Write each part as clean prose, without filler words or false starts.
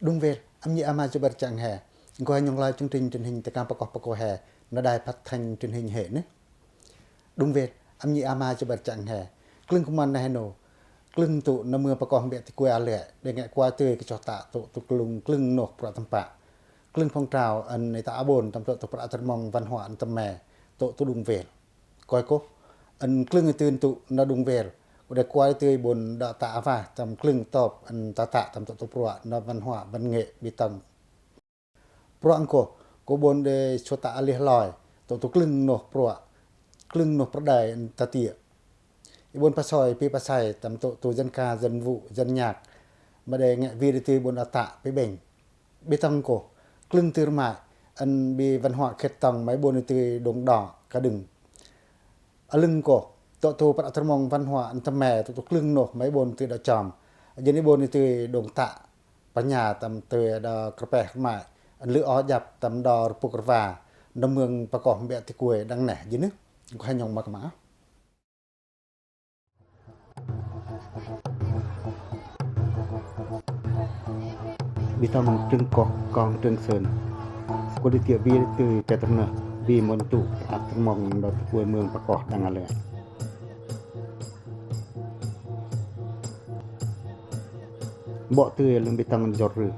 Đúng về, âm nhị ama cho bật chẳng hè, coi nhung lai chương trình truyền hình tại cam bạc hè, nó đài phát thanh truyền hình hệ nữa. Đúng về, âm nhị ama cho bật chẳng hè, cưng của mình này nổ, cưng tụ nó mưa bạc biệt thì quay lẹ, để nghe qua tươi cái cho tạ tụ cưng nổ bạc tầm bạc, cưng phong trào anh này tạ bồn tầm tụ bạc tầm mong văn hóa tầm mè, tụ đúng về, coi cô, anh cưng người tuyên tụ nó đúng về. Để quay tươi bồn đạ tạ và tầm cưng tọp anh tạ tầm tụ bạc nó văn hóa văn nghệ bị tầm. Proang ko bon de chota alih loy to klưng noh pro dai tatia ibon pasoi pi pasai tam to dân ca dân vụ dân nhạc mà de nge vi de bon ata pe beng betang ko klưng tir ma an bi văn hóa khet tang mai bon de dong đỏ ka đừng alưng ko to pat atmong văn hóa an tame to klưng noh mai bon de da cham jeni bon de dong ta panya tam te da krpe maiอันลืออยับตำดอปุกรวาดำเมืองประกอบเบียติกวยดังแหน่ยินึก็ให้ยองมากมาบิตามองจึงกกองจึงเซินกุดิเตียบีตือแต่ตำเนบีมนตุอัตมองดอติกวยเมืองประกอบดังอะไรบ่ตือลงบิตังจอรือ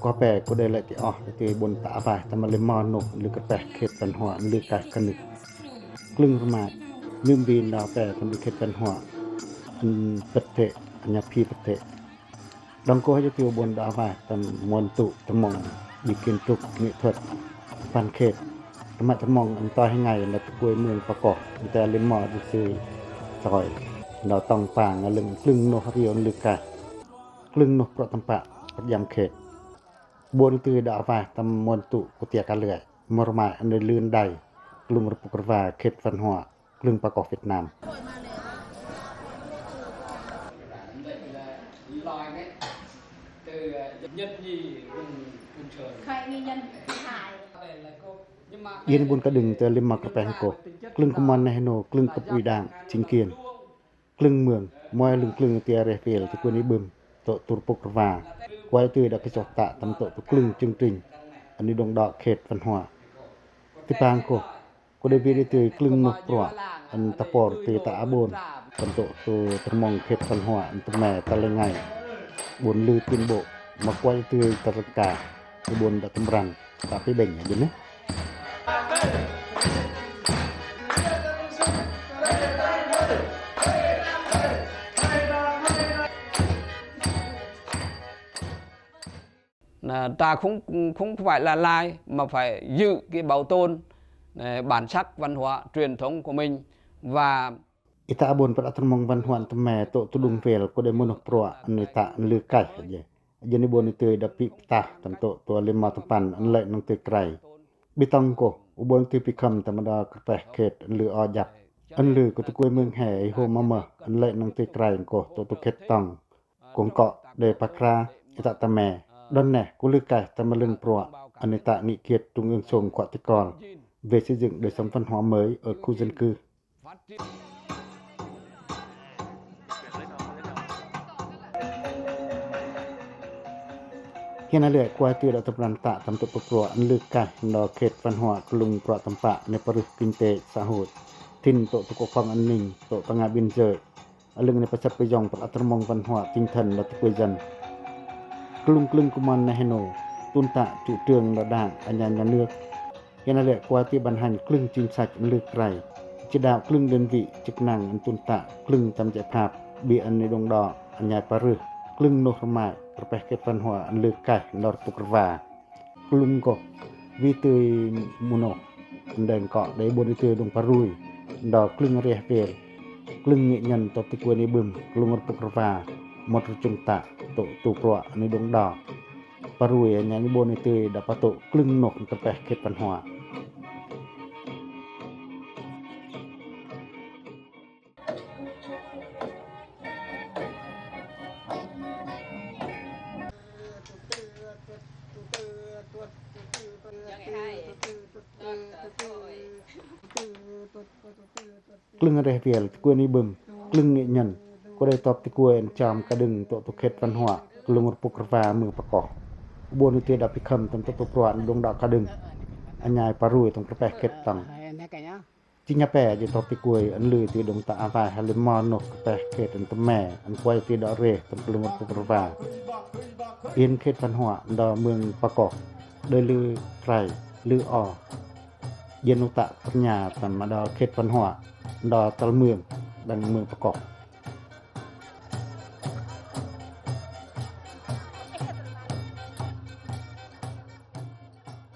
ก็แปก็ได้ละที่ที่บนตาฝ่ายตะมาเลมอนหรือก็แปเขตปัญหาหรือกะกนึกกลึงประมาณลืมบีนดาวแปทำเขตปัญหาอันปะเตอัญญพีปะเตดังก็ให้ที่บนดาวฝ่ายตะมอนตุตะมองดิกินตุกนิทวดปันเขตตะมาตะมองอันต่อให้ไงแล้วตะกวยเมืองประกอบแต่เลมอซื่อต่อยเราต้องปางเรื่องกลึงโนฮริยนหรือกะกลึงโนประตำปะยามเขตบนตือดาวฟ้าตำมนตุกุเตียกันเลื่อยมรมาอันลื่นใดกลุ่มรปุกรวาเขตฟันหัวกลุ่มประกอบเวียดนามยินบุญกระดึงเตลิมมากระแปงโกกลึงกุมันในโนกลึงกับอุยด่างชิงเกียนกลึงเมืองมวยลึงกลึงเตียเรเฟลที่กวนนี้บึมโตตุรปุกรวาไว้ตือดักกระจกตะตำโตตุกลึงจึงตริงอันนี้ดงดอกเขตฟันหัวที่ปางก็ได้วิริตือกลึงนกปลวกอันตะปอร์ตือตะอาบนตำโตตัวตะมองเขตฟันหัวอันตะแม่ตะเลงไงบนลือตินโบมาไว้ตือตะระกาที่บนดักตำรันตะไปเบ่งอย่างนี้นะta không phải là lai mà phải giữ cái bảo tồn bản sắc văn hóa truyền thống của mình và ita abon pada termong văn hóa teme to tudung vel ko de monok pro an ta lư kai je jeni boni teu dapi ta tam to lima tempan an le nang teu krai bitong ko ubon teu pikam tamada kapeh ket an lư o jap an lư ko tu koi มืองแห่โฮมาอันle nang teu krai ko to ket tong kong ko de pakra ita temeดอนแน่กุลึกไก่ตะมะลึงปรัวอันนี้ตะนิเกียรติตุงเอิงทรงขวติกรเวxây dựng đời sống văn hóa mới ở khu dân cư hiện nayเลยกว่าที่เราตำรันตะตำตุปปรัวอันลึกไก่ดอเขตvăn hóaกลุงปรัวตำปะในปริกินเตสาหุดทินโตตุกความอันนิ่งโตปังาบินเจออันลึงในประชับประยองปรัตรมงvăn hóa tinh thầnและตะกุยจันกลุ่มกลึงกุมันในเฮโนตุนตะจุเตืองระด่างอัญญาณเลือกเห็นอะไรกว่าที่บรรหันกลึงจินสัจเลือกไกรจะดาวกลึงเดินวิจิกนังอันตุนตะกลึงจำใจภาพเบียอันในดงดอกอัญญาปรึกลึงโนรมาประเภทเกตฟันหัวอันเลือกไก่ดอตุกรวากลุ่มกวิตุยมุโนอันเดินเกาะได้บนวิตุยดงปรุยดอกกลึงเรียเปลกลึงเงียยันตติกวนิบึมกลุ่มตุกรวามดจุงตะตุปรัวในดงดอกปรุยญาณิโบนิตือดับปะตุกลึงนกตะแปะเขตปัญหากลึงอะไรเปียลกวนนี้บึมกลึงเงียยันก็ได้ตอบตะกวยจอมกระดึงตัวตุเขตฟันหัวกลุ่มปุกรวามือประกอบ บนที่ดอกพิคำตำตัวปรวนดงดอกกระดึงอันยายปารุยตรงกระแปะเก็ดตังจิญญาแปะอยู่ตอปิกวยอันลือที่ดงตาอาวาฮัลมอนกกระแปะเก็ดอันตแม่อันควายที่ดอกเรตำกลุ่มปุกรวาเอียนเขตพันหัวดอเมืองประกอบโดยลือไกรลือออเยนุตะปัญญาตันมาดอเขตพันหัวดอตะเมืองดังเมืองประกอบ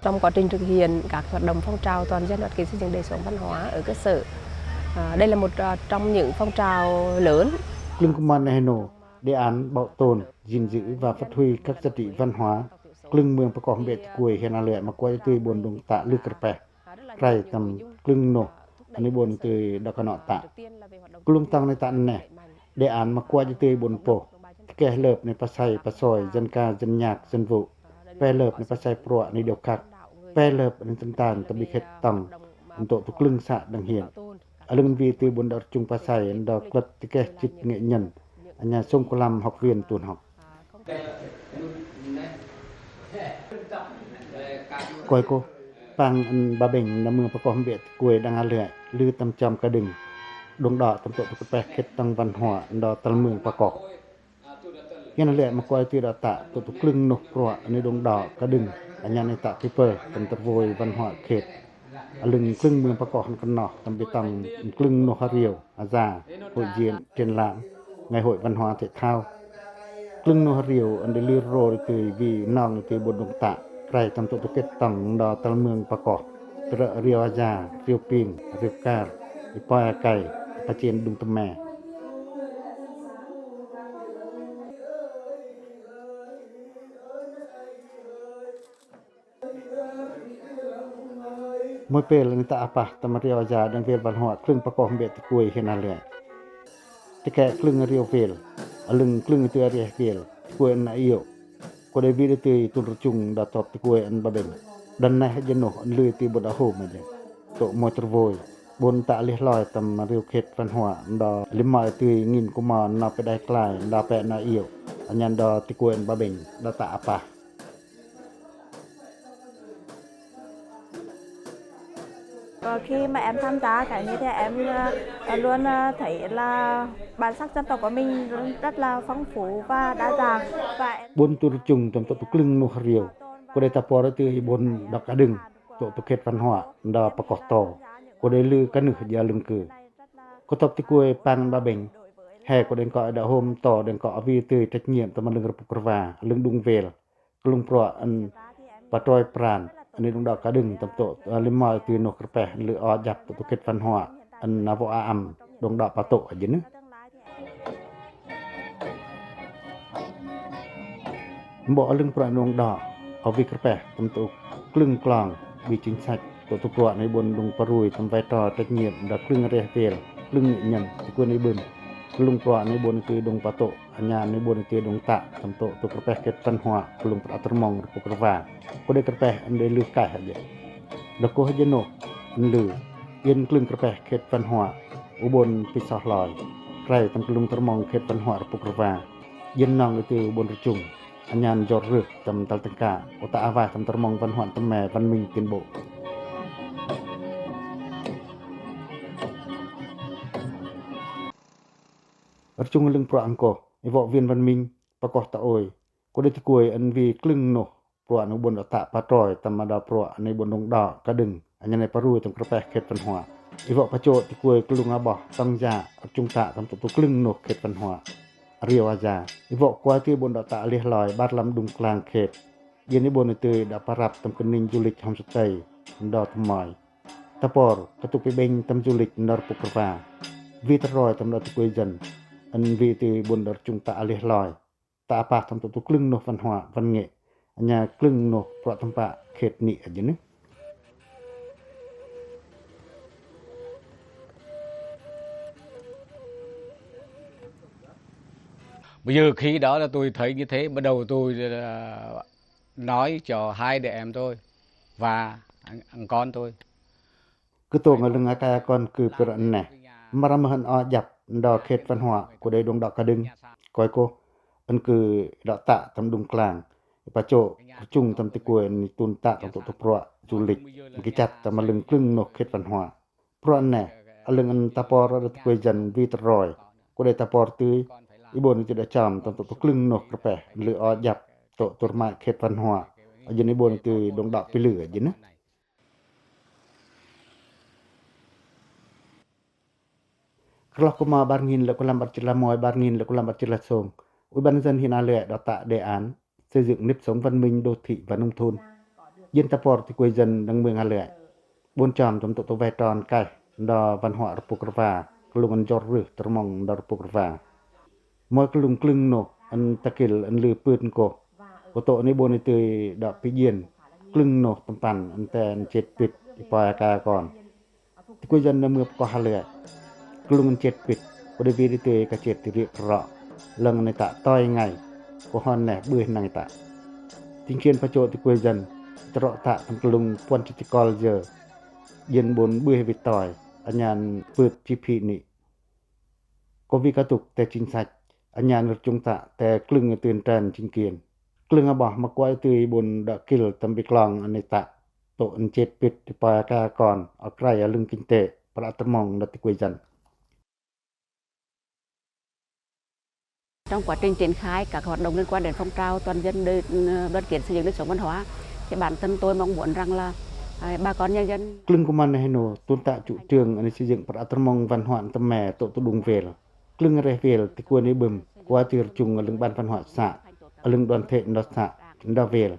Trong quá trình thực hiện các hoạt động phong trào toàn dân hoạt kỳ xây dựng đời sống văn hóa ở cơ sở, đây là một trong những phong trào lớn. กลุ่มกุมารในโนได้อ่านbảo tồn, gìn giữ và phát huy các giá trị văn hóa กลุ่มเมืองประกอบเบ็ดกวยเฮนาเลือมากวยตุยบนดงตะลึกกระแปะใกล้ตำกลุ่มโนอันนี้บนตุยดอกกะเนาะตะกลุ่มตังในตะนั่นแน่ได้อ่านมากวยตุยบนโปแก่เลิบในประไสประซอยจันกาจันยากจันวุแปรเลิบในประไสปรัวในเดียวคักแปรเลิบในต่างๆตะบิเขตตังอันโตตุกลึงสะดังเหียนอลึงวีตุยบนดอกจุงประไสดอกกลัดติแก่จิตเงยยันอันญาส่งกลำหอกเวียนตูนหอกกอยโกปังอันบาเบ่งในเมืองประกอบเบ็ดกวยดังอาเลือยลือตำจอมกระดึงดงดอกตำโตตุกแปะเข็ดตังวันหัวดอกตะเมืองประกอบเฮนาเลือยมากวยตุยดอกตะตุกลึงนกปรัวในดงดอกกระดึงอันญาในตะที่เปิดตำตะโวยวันหัวเขตอลึงครึ่งเมืองประกอบกันเนาะตำไปตังครึ่งนกเรียวอาซาโหยเยียนเจนลางngày hội văn hóa thể thao lưng nô riều anh đi lưu rồi từ vì nòng từ bồn đồng tạ cái trong tổ kết tầng đò tàu mươngประกอบระเรียวอาญาเรียวปิงเรียวกาดอีปอยไก่ปะเจียนดุงตะแม่มวยเปลนิตาอปะตะมาเรียวอาญาดังเวลวันหัวครึ่งประกอบเบ็ดกุยเฮนาเลยตะแกครึ่งเรียวเวลอลึงครึ่งตัวเรียเวลกวยนาอิโยก็ได้วิธีตุนจุงดาตอบตะกวยอันบะเบงดันในหะโนอันลือตีบดาโฮมาเดโตมอตรโวยบนตะลิลอยตำเรียวเขตฟันหัวดอลิมาตุยงินกุมารนาไปได้กลายดาแปนาอิโยอันยันดอตะกวยอันบะเบงดาตะอปะKhi mà em tham gia cái như thế em luôn thấy là bản sắc dân tộc của mình rất là phong phú và đa dạng và em บนตุรจุงตำตะกลึงโนเรียวก็ได้ตะปอระตือบนดอกกระดึงโตตะเขตฟันหัวดอประกอบโตก็ได้ลือกันนึกยาลึงคือก็ตบตะกวยปังบะเบงแห่ก็เดินเกาะดะโฮมต่อเดินเกาะวีตือตะเงียมตะมันลึงระปุกระวาลึงดุงเวลกลุงปรออันปะตอยปราณอันนี้ดงดอกกระดึงตำโตลิมอยตือนกกระแปหรือออจับตะเขตฟันหัวอันนาวอาอัมดงดอกปะโตยินบ่ลึงปรานงดอกเอาวิกระแปตำโตกลึงกลางวิจิงสัจตัวตุกตัวในบนดงปรุยทำไว้ต่อตะเงียบดอกครึ่งเรเวลครึ่งยันตะกวนในบึมลุงปราในบนคือดงปะโตอัญญาในบนคือดงตะตำโตตุกระแปเก็ดฟันหัวลุงปราตรมองปุกระวาก็ได้กระแปอันได้ลือกายหะเยดอกโกหะยโนอันลือเย็นครึ่งกระแปเก็ดฟันหัวอุบลปิสอลอยใกล้ตำลุงตรมองเก็ดฟันหัวปุกระวาเย็นนองคือบนระจุงอัญญาจอดรึกตำตัลตังกาอุตะอาวาตำตรมองฟันหัวตำแม่ฟันมิงตินโบระจุงลึงปรอังโกไอวอเวียนวันมิงประกอบตะโอยก็ได้ตะกวยอันวีคลึงโนปรอันบนอตะปะตอยตำมาดาปรในบนดงดอกระดึงอันยันในปะรูตำกระแปเขตฟันหัวไอวอประโจตะกวยกลุงอาบอตังยาจุงตะตำตุกลึงโนเขตฟันหัวเรียวอาญาไอวอกว่าที่บนดอกตะเลียลอยบาดลำดุงกลางเขตเย็นในบนเตยดาปรับตำกนิงจุลิกหอมสเตยดอกทมอยตะปอรกระตุกไปเบงตำจุลิกนรปุกระวาวีตรอยตำดอกตะกวยจันอันวีตีบนดอกจุงตะเลียลอยตาปากตำตุกลึงโนฟันหัวฟันเงะอัญญากลึงโนปรตำปะเขตนี่อันนี้Bây giờ khi đó là tôi thấy như thế, bắt đầu tôi nói cho hai đứa em tôi và con tôi. คือตัวงลึงอากากรคือปรอันแหน่มารมหันออยับดอกเขตฟันหัวกูได้ดวงดอกกระดึงก้อยโกอันคือดอกตะตำดุงกลาง បច្ចោប្រជុំតំតិគួយនីទុនតាកំតុប្រជូលិកគិចាត់តមលឹងគ្លឹងនោះខេតវណ្ណហប្រណែអលឹងអនតពររតគួយจันវីតរយគដេតពរទីអ៊ីបូនជិតចាំតំតុគ្លឹងនោះក្រប៉ែលឺអយ៉ាប់តទុរម៉ាខេតវណ្ណហអយនីបូនទីដងដកពីលឺយិណាKalau kuma barngin le kulam barchila moi barngin le kulam barchila song Ủy ban nhân dân hiện Lệ đã tạo đề án xây dựng nếp sống văn minh đô thị và nông thôn. Dân ta port thì quê dân đang mường Hà Lệ. Bốn tròn trong tổ vài tròn cài đò văn hóa Rupukrva, lùng ăn giọt rửa trở mong đò Rupukrva. Mỗi cái lùng clưng nổ ăn ta kể ăn lừa pươn cổ. Của tổ này bốn này từ đọ bị điền clưng nổ tầm bàn ăn tèn chết bịt thì bòi ca còn. Thì quê dân đang mường có Hà Lệ. Lùng ăn chết bịt của đây vì từ cả chết từ việc rõ. Lần này tạ toi ngày của hòn nẻ bươi này tạ chính kiến phát trộ thì quê dân trọ tạ thằng lùng quan trị col giờ dân bốn bươi vịt tỏi anh nhàn vượt chi phí nị có vì các tụcแต่chính sách anh nhàn được trung tạแต่คลึงตื่นtràn chính kiếnคลึงbỏ mà quay từ bốn đã kêu tầm bị lòng anh này tạ tổ anh chết bịt thì bòi ca còn ở cái ở lưng kinh tế và tầm mong là thì quê dân Trong quá trình triển khai các hoạt động liên quan đến phong trào toàn dân đoàn kết xây dựng đời sống văn hóa thì bản thân tôi mong muốn rằng là bà con nhân dân คลึงกุมันในโนตุนตะจุเจืองอันxây dựngประตรมงvăn hóaตะแม่โตตุดุงเวลคลึงเรเวลที่ควรในบึมกว่าจือจุงอลึงบ้านvăn hóaสะอลึงดอนเทนดอสะดาเวล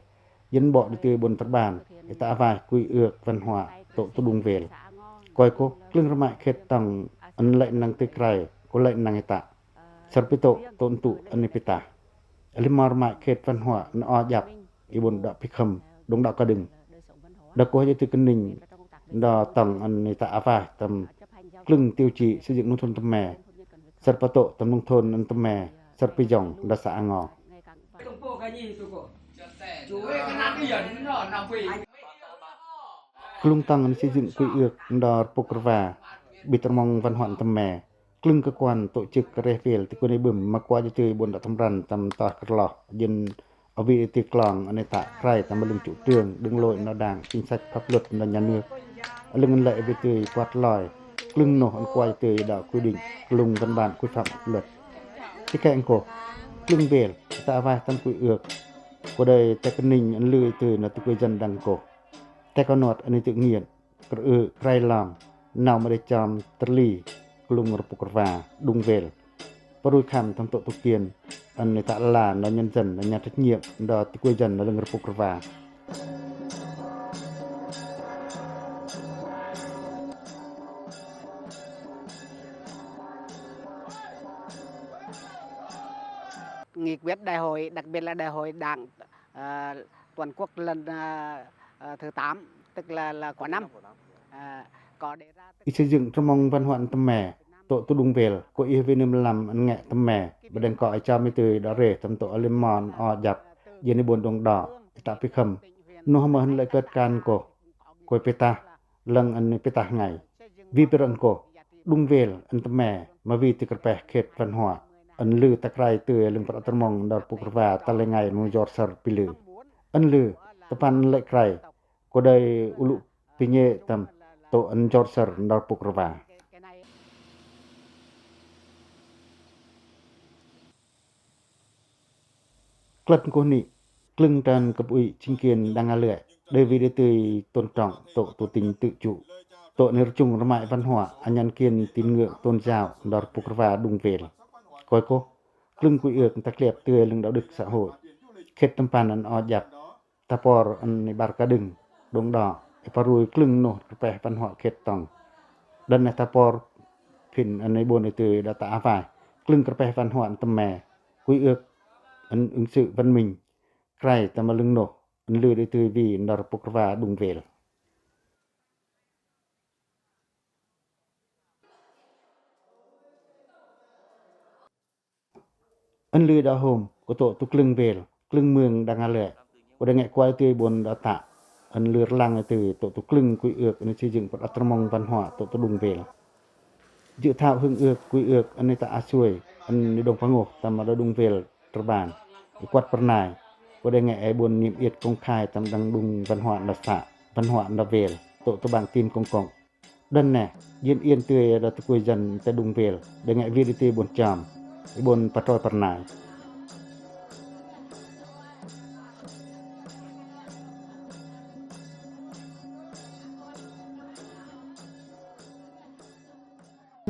ยันบ่ได้ตือบนตะบานไอตะวายคุยเอือกvăn hóaโตตุดุงเวลก้อยโกคลึงระมะเขตตังอันไหลนังติไกรก็ไหลนังไอตะSarpito tontu anipita alimar ma khet văn hóa nó dập ibon da pikham dong da kading da ko tu kening da tang anita ava tam klung tiêu chí xây dựng nông thôn tam mè Sarpato tam nông thôn an tam mè Sarpijong da sa ngo klung tang an xây dựng quy ước da Rupukrva bitamong văn hóa tam mèครึ่งcơ quan tổ chức Refielที่คนในบึมมากว่าจะเจอบนดอกทำรันตำตอดกระหลอกยินเอาวิธีกลองอันในตะใครตำมาลึงจุเตืองดึงลอยนอด่างจิงสักพับหลุดนยันเนื้อลึงเงินไหลไปเตยกวาดลอยครึ่งโนอันกวายเตยดอกกุดิ่งกลุ่มกันบานกุยฝักหลุดที่แกงโกครึ่งเบลตาไว้ตำกุยเอือกก็ได้แต่กนิ่งอันลือเตยนตุกุยจันดังโกแต่ก็นอดอันนี้ตึกเงียนกระไกรลามนาวมาได้จอมตะลีกลุ่มRupukrva ดุงเวลปรุยคำทำโตตุเกียนอันในตะลานและnhân dânและnhà trách nhiệm đóที่quê dân là lưng Rupukrva nghị quyết đại hội đặc biệt là đại hội đảng toàn quốc lần thứ 8 tức là của năm có đề ra xây dựng trong mong văn hóa tâm mè tổ tu đung về có ý về niệm làm ăn nghệ tâm mè và đừng gọi cho mấy từ đó rể tâm tổ lên mòn o dập dưới bốn đồng đỏ tạo phi khầm nó mà hơn lại cất can của peta lần anh peta ngày vì bên cổ đung về anh tâm mè mà vì từ cái khét văn hóa anh lư tắc rai từ lưng phát tâm mong đỏ Rupukrva ta lên ngày New York sar pilu anh lư tập anh lại rai có đây ulu pinye tam tổ anh George đào Rupukrva. Clật cô nị, clưng tràn cấp ủy chính quyền đang ngã lệ, đây vì để tươi tôn trọng tổ tình tự chủ. Tổ nêu chung ra mại văn hóa, anh nhân kiên tín ngưỡng tôn giáo đào Rupukrva đung về. Coi cô, clưng quỷ ước ta kẹp tươi lưng đạo đức xã hội. Khết tâm pan anh o dập, ta por anh bar ca đừng, đông đỏ. Parui klung no pe văn hóa kết tòng dan na tapor phin an nei bon từ đã ta phải klung pe văn hóa tâm mè quy ước an ứng xử văn minh crai ta ma lưng no an lư đi từ vì nor Rupukrva đung về an lư đã hôm của tổ tu klung về klung mường đang lệ của đang ngày qua từ bon đã ta anh lừa lăng từ tổ tu klung quy ước anh xây dựng một mong văn hóa tổ tu đung về dự thảo hương ước quy ước anh ta xuôi anh đồng phang ngục tầm mà đung về trở bàn quạt per nai ก็ได้ไงไอ้บนนิมเอียดกงคายตำดังดุงvăn hóaนสะvăn hóaนเวลโตตบางตีนกงกองดันแน่เย็นเอียนเตยดตะกุยจันแต่ดุงเวลได้ไงวีริตีบนจามไอ้บนปะตอยปะนาย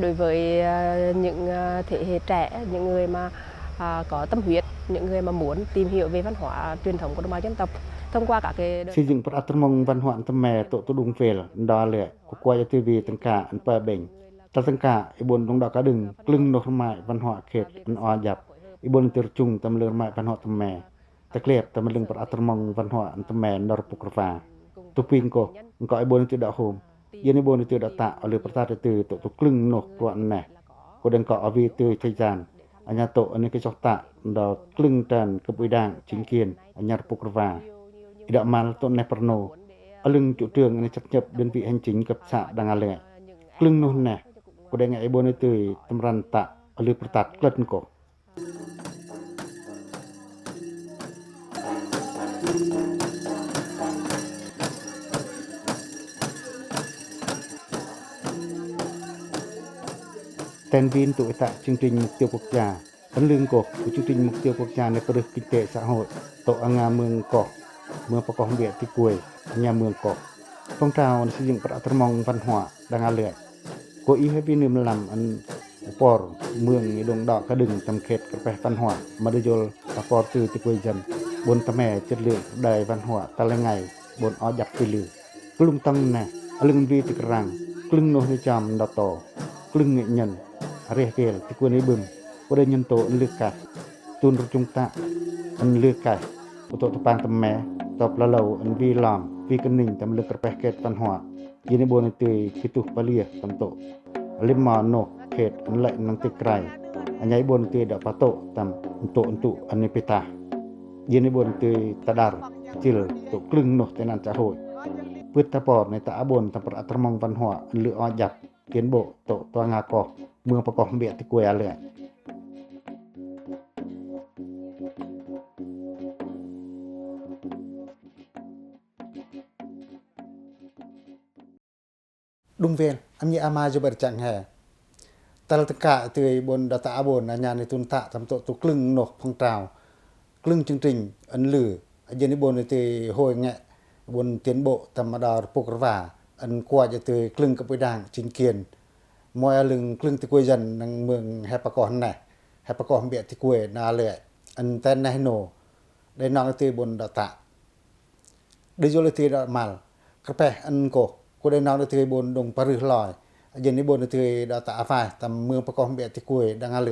Đối với những thế hệ trẻ, những người mà có tâm huyết, những người mà muốn tìm hiểu về văn hóa truyền thống của đồng bào dân tộc thông qua các cái สิจึงปรัตมงvăn hóa ตะแม่โตตุดุงเวลดอเลยก็กว่าจะทีวีตังกาอันเปเบ่งตะตังกาไอ้บนดงดอกกระดึงกลึงนกไม้văn hóaเขตอันออยับไอ้บนติรจุงตำเลือไม้văn hóa ตะแม่ตะเกลียบตะมะลึงปรัตมงvăn hóa อันตะแม่นรปุกรฟาตุปิงก็ไอ้บนติดอกโฮมเย็นไอ้บนติดอกตะเอาเลยประตาตือโตตุกลึงนกกว่าอันแน่ก็ดังก็อวีตือใจจานอัญญาโตอันนี้ก็จอกตะดอกกลึงตันกะปุยด่างจิงเกียนอัญญาปุกรฟาอิดะมาลต้นในปรโนอลึงจุเตืองในจักจับเดินปีแห่งจิงกับสะดังอะไรกลึงนู่นแน่ก็ได้ไงไอ้บนไอ้ตือตำรันตะอลึประตัดกลัดก็แทนวินตัวตะchương trình mục tiêu quốc gia ấn lương của chương trình mục tiêu quốc gia ในประเด็นkinh tế xã hội โตอังงาเมืองเกาะเมืองประกอบเบียที่กวยญาเมืองเกาะphong trào xây dựngประตรมงvăn hóa ดังอะไรก็อีให้พี่นึมลำอันปอร์เมืองดงดอกกระดึงตำเขตกระแปvăn hóa มาดยลตะปอร์ตือที่กวยจันบนตะแม่จัดเลือกได้văn hóa ตะละไงบนออยับไปลือกลุ่มตังแน่อลึงวีติกรังกลึงโนนิจามดอโตกลึงเงยนเรียกเกลที่กวนในบึมก็ได้ยันโตอันเลือกกัดตุนรจุงตะอันเลือกกัดอุตตะปางตะแม่ตอบละเหลาอันวีลอมวีกันหนึ่งตำเลือกกระแปเกตvăn hóa ยินในบนตือคิตุปะเลียตำโตลิมมาโนเขตอันไหลนังติไกรอันใหญ่บนตือดอกปะโตตำอันโตอันนี้ไปตายินในบนตือตะดาร์จิลโตกลึงโนแต่นั้นจะโหยพืชตะปอดในตะบนตำประตรมงvăn hóa อันเลือออยับเกียนโบโตตัวงากอกเมืองประกอบเบียที่กวยอะไรดุงเวนอันนี้อามาจะเบิดจังแฮตะละตะกะตือบนดาตะบนอันญาในตุนตะทำโตตุกลึงนกพงตราวกลึงจริงๆอันลืออันเยนิบนในตือโหยแงะบนเตียนโบธรรมดาปุกรวาอันกว่าจะตือกลึงกับไปด่างจินเกียนมวยลึงกลึงที่กวยจันนังเมืองแฮปกอนแน่แฮปกอนเบียที่กวยนาเลยอันแต่นายโนได้นองตือบนดาตะดิโจลตีดามัลกระแปอันโกก็ได้นองตือบนดงปรึลอยเย็นนี้บนตือดาตะอาฟายตำเมืองประกอบเบียที่กวยดังอะไร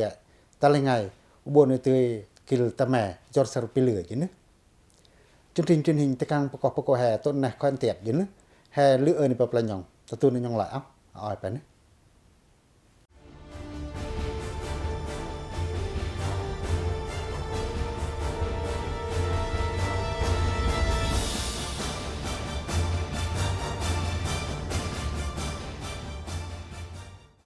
ตะละไงอุบลตือกิลตะแม่จอดสรุปไปเหลือจินะchương trình truyền hìnhตะกังประกอบแห่ต้นนะคอนเตียบอยู่นะแห่ลือในปะปลาหยองตะตูนในหยองหลายเอ้าเอาไปนะ